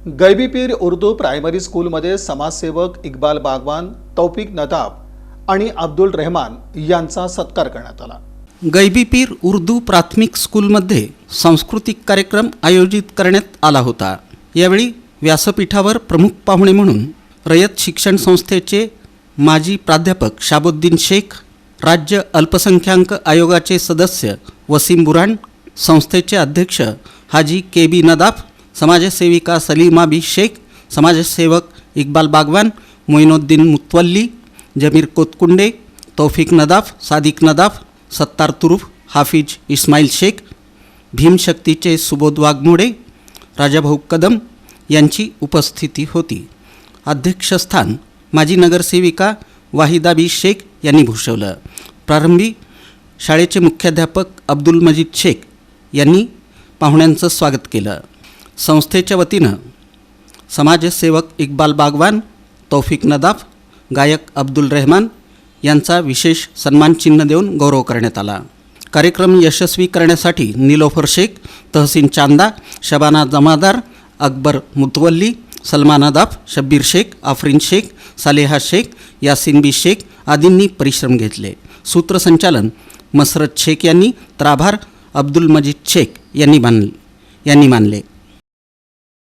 गैबी पीर Urdu primary स्कूलमध्ये समाजसेवक इक्बाल बागवान, तौफिक नदाब आणि अब्दुल रहमान यांचा सत्कार करण्यात आला। गैबी पीर उर्दू प्राथमिक स्कूलमध्ये सांस्कृतिक कार्यक्रम आयोजित करण्यात आला होता। यावेळी व्यासपीठावर प्रमुख पाहुणे म्हणून रयत शिक्षण संस्थेचे माजी प्राध्यापक शाबुद्दीन शेख, राज्य अल्पसंख्याक आयोगाचे सदस्य वसीम बुरान, संस्थेचे अध्यक्ष हाजी केबी नदाफ, समाजसेविका सलीमा बी शेख, समाजसेवक इक्बाल बागवान, मोइनुद्दीन मुतवल्ली, जमीर कोतकुंडे, तौफिक नदाफ, सादिक नदाफ, सत्तार तुरुफ, हाफिज इस्माईल शेख, भीमशक्तीचे सुबोध वाघमोडे, राजाभाऊ कदम यांची उपस्थिती होती। अध्यक्षस्थान माजी नगरसेविका वाहिदा बी शेख यांनी भूषवलं। प्रारंभी शाळेचे मुख्याध्यापक अब्दुल मजीद शेख यांनी पाहुण्यांचं स्वागत केलं। संस्थेच्या वतीनं समाजसेवक इक्बाल बागवान, तौफिक नदाफ, गायक अब्दुल रहमान यांचा विशेष सन्मान चिन्ह देऊन गौरव करण्यात आला। कार्यक्रम यशस्वी करण्यासाठी निलोफर शेख, तहसीन चांदा, शबाना जमादार, अकबर मुतवल्ली, सलमा नदाफ, शब्बीर शेख, आफरीन शेख, सालेहा शेख, यासिन बी शेख आदींनी परिश्रम घेतले। सूत्रसंचालन मसरत शेख यांनी तर आभार अब्दुल मजीद शेख यांनी मानले।